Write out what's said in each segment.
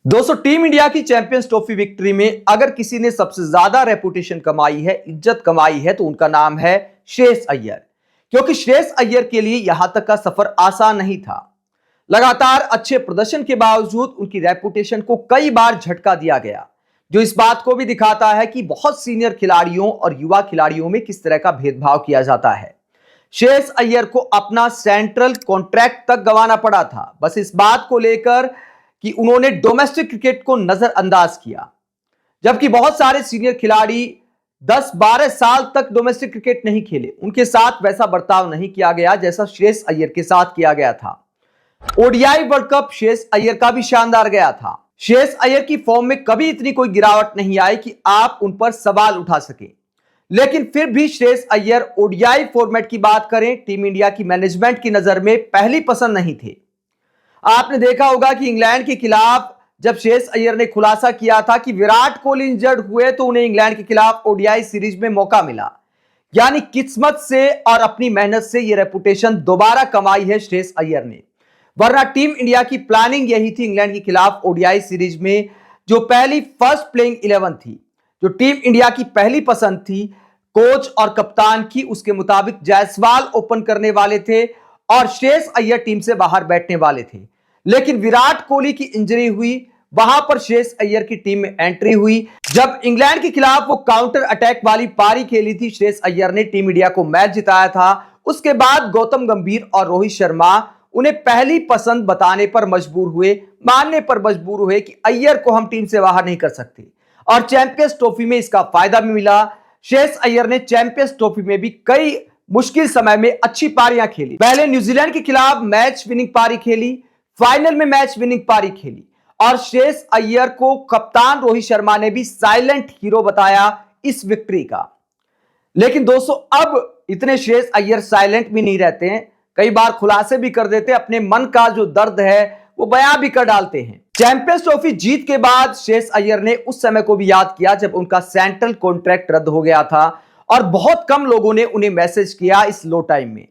दोस्तों, team India की champions trophy victory में अगर किसी ने सबसे ज्यादा रेपुटेशन कमाई है, इज्जत कमाई है, तो उनका नाम है श्रेयस अय्यर। क्योंकि श्रेयस अय्यर के लिए यहां तक का सफर आसान नहीं था। लगातार अच्छे प्रदर्शन के बावजूद उनकी रेपुटेशन को कई बार झटका दिया गया, जो इस बात को भी दिखाता है कि बहुत सीनियर खिलाड़ियों और युवा खिलाड़ियों में किस तरह का भेदभाव किया जाता है। श्रेयस अय्यर को अपना सेंट्रल कॉन्ट्रैक्ट तक गंवाना पड़ा था, बस इस बात को लेकर कि उन्होंने डोमेस्टिक क्रिकेट को नजरअंदाज किया। जबकि बहुत सारे सीनियर खिलाड़ी 10-12 साल तक डोमेस्टिक क्रिकेट नहीं खेले, उनके साथ वैसा बर्ताव नहीं किया गया जैसा श्रेयस अय्यर के साथ किया गया था। ODI world cup Shreyas Iyer का भी शानदार गया था। श्रेयस अय्यर की फॉर्म में कभी इतनी कोई गिरावट नहीं आई कि आप उन पर सवाल उठा सके। लेकिन फिर भी श्रेयस अय्यर ओडीआई फॉर्मेट की बात करें, टीम इंडिया की मैनेजमेंट की नजर में पहली पसंद नहीं थे। आपने देखा होगा कि इंग्लैंड के खिलाफ जब श्रेयस अय्यर ने खुलासा किया था कि विराट कोहली इंजर्ड हुए तो उन्हें इंग्लैंड के खिलाफ ओडीआई सीरीज में मौका मिला। यानी किस्मत से और अपनी मेहनत से यह रेपुटेशन दोबारा कमाई है श्रेयस अय्यर ने। वरना टीम इंडिया की प्लानिंग यही थी, इंग्लैंड के खिलाफ ओडीआई सीरीज में जो पहली फर्स्ट प्लेइंग 11 थी, जो टीम इंडिया की पहली पसंद थी, कोच और कप्तान की, उसके मुताबिक जायसवाल ओपन करने वाले थे और श्रेयस अय्यर टीम से बाहर बैठने वाले थे। लेकिन विराट कोहली की इंजरी हुई, वहां पर श्रेयस अय्यर की टीम में एंट्री हुई। जब इंग्लैंड के खिलाफ वो काउंटर अटैक वाली पारी खेली थी, श्रेयस अय्यर ने टीम इंडिया को मैच जिताया था। उसके बाद गौतम गंभीर और रोहित शर्मा उन्हें पहली पसंद बताने पर मजबूर हुए, मानने पर मजबूर हुए कि अय्यर को हम टीम से बाहर नहीं कर सकते। और चैंपियंस ट्रॉफी में इसका फायदा भी मिला। श्रेयस अय्यर ने चैंपियंस ट्रॉफी में भी कई मुश्किल समय में अच्छी पारियां खेली। पहले न्यूजीलैंड के खिलाफ मैच विनिंग पारी खेली, फाइनल में मैच विनिंग पारी खेली और श्रेयस अय्यर को कप्तान रोहित शर्मा ने भी साइलेंट हीरो बताया इस विक्ट्री का। लेकिन दोस्तों, अब इतने श्रेयस अय्यर साइलेंट भी नहीं रहते हैं, कई बार खुलासे भी कर देते हैं, अपने मन का जो दर्द है वो बयां भी कर डालते हैं। चैंपियंस ट्रॉफी जीत के बाद श्रेयस अय्यर ने उस समय को भी याद किया जब उनका सेंट्रल कॉन्ट्रैक्ट रद्द हो गया था और बहुत कम लोगों ने उन्हें मैसेज किया इस लो टाइम में।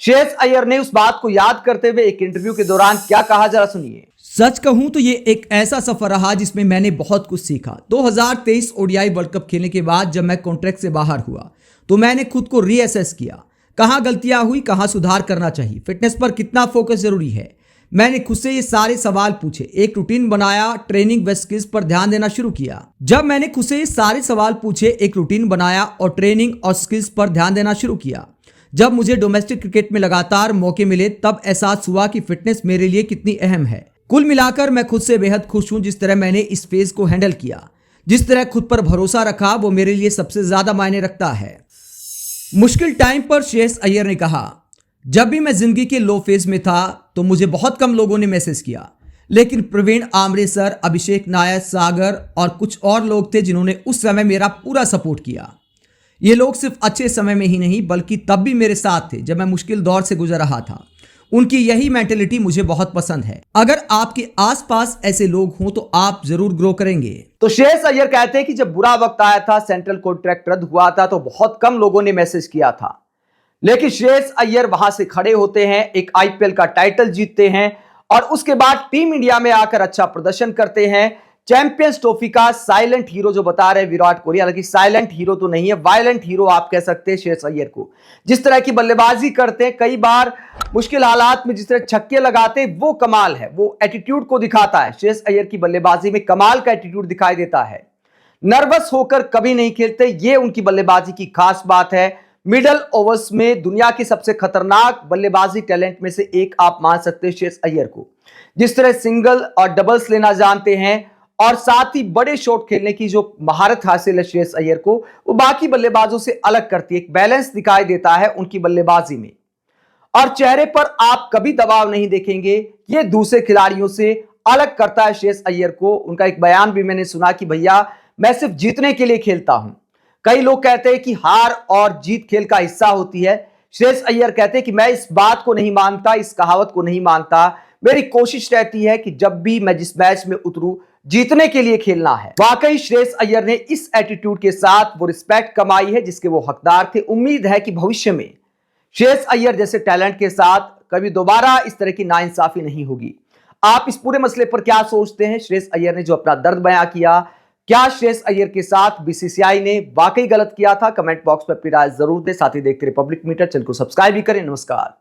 श्रेयस अय्यर ने उस बात को याद करते हुए एक इंटरव्यू के दौरान क्या कहा, जरा सुनिए। सच कहूं तो ये एक ऐसा सफर रहा जिसमें मैंने बहुत कुछ सीखा। 2023 ओडीआई वर्ल्ड कप खेलने के बाद जब मैं कॉन्ट्रैक्ट से बाहर हुआ तो मैंने खुद को रीअसेस किया, कहां गलतियां हुई, कहां सुधार करना चाहिए, फिटनेस पर कितना फोकस जरूरी है। मैंने खुद से ये सारे सवाल पूछे, एक रूटीन बनाया, ट्रेनिंग व स्किल्स पर ध्यान देना शुरू किया। जब मैंने खुद से ये सारे सवाल पूछे, एक रूटीन बनाया और ट्रेनिंग और स्किल्स पर ध्यान देना शुरू किया, जब मुझे डोमेस्टिक क्रिकेट में लगातार मौके मिले, तब एहसास हुआ कि फिटनेस मेरे लिए कितनी अहम है। कुल मिलाकर मैं खुद से बेहद खुश हूं। जिस तरह मैंने इस फेज को हैंडल किया, जिस तरह खुद पर भरोसा रखा, वो मेरे लिए सबसे ज्यादा मायने रखता है। मुश्किल टाइम पर श्रेयस अय्यर ने कहा, जब भी मैं जिंदगी के लो फेज में था तो मुझे बहुत कम लोगों ने मैसेज किया, लेकिन प्रवीण आमरे सर, अभिषेक नायर, सागर और कुछ और लोग थे जिन्होंने उस समय मेरा पूरा सपोर्ट किया। ये लोग सिर्फ अच्छे समय में ही नहीं बल्कि तब भी मेरे साथ थे जब मैं मुश्किल दौर से गुजर रहा था। उनकी यही मेंटेलिटी मुझे बहुत पसंद है। अगर आपके आसपास ऐसे लोग हों तो आप जरूर ग्रो करेंगे। तो श्रेयस अय्यर कहते हैं कि जब बुरा वक्त आया था, सेंट्रल कॉन्ट्रैक्ट रद्द हुआ था, तो बहुत कम लोगों ने मैसेज किया था। लेकिन श्रेयस अय्यर वहां से खड़े होते हैं, एक आईपीएल का टाइटल जीतते हैं और उसके बाद टीम इंडिया में आकर अच्छा प्रदर्शन करते हैं। चैंपियंस ट्रॉफी का साइलेंट हीरो जो बता रहे विराट कोहली, हालांकि साइलेंट हीरो तो नहीं है, वायलेंट हीरो आप कह सकते हैं श्रेयस अय्यर को। जिस तरह की बल्लेबाजी करते हैं, कई बार मुश्किल हालात में जिस तरह छक्के लगाते हैं, वो कमाल है, वो एटीट्यूड को दिखाता है। श्रेयस अय्यर की बल्लेबाजी में कमाल का एटीट्यूड दिखाई देता है। नर्वस होकर कभी नहीं खेलते, ये उनकी बल्लेबाजी की खास बात है। मिडल ओवर्स में दुनिया की सबसे खतरनाक बल्लेबाजी टैलेंट में से एक आप मान सकते हैं श्रेयस अय्यर को। जिस तरह सिंगल और डबल्स लेना जानते हैं और साथ ही बड़े शॉट खेलने की जो महारत हासिल है श्रेयस अय्यर को, वो बाकी बल्लेबाजों से अलग करती है। एक बैलेंस दिखाई देता है उनकी बल्लेबाजी में और चेहरे पर आप कभी दबाव नहीं देखेंगे। ये दूसरे खिलाड़ियों से अलग करता है श्रेयस अय्यर को। उनका एक बयान भी मैंने सुना कि भैया, मैं सिर्फ जीतने के लिए खेलता हूं। कई लोग कहते हैं कि हार और जीत खेल का हिस्सा होती है। श्रेयस अय्यर कहते हैं कि मैं इस बात को नहीं मानता, इस कहावत को नहीं मानता। मेरी कोशिश रहती है कि जब भी मैं जिस मैच में उतरूं, जीतने के लिए खेलना है। वाकई श्रेयस अय्यर ने इस एटीट्यूड के साथ वो रिस्पेक्ट कमाई है जिसके वो हकदार थे। उम्मीद है कि भविष्य में श्रेयस अय्यर जैसे टैलेंट के साथ कभी दोबारा इस तरह की नाइंसाफी नहीं होगी। आप इस पूरे मसले पर क्या सोचते हैं? श्रेयस अय्यर ने जो अपना दर्द बयां किया, क्या श्रेयस अय्यर के साथ बीसीसीआई ने वाकई गलत किया था? कमेंट बॉक्स में अपनी राय जरूर दें। साथ ही देखते रहिए पब्लिक मीटर, चैनल को सब्सक्राइब भी करें। नमस्कार।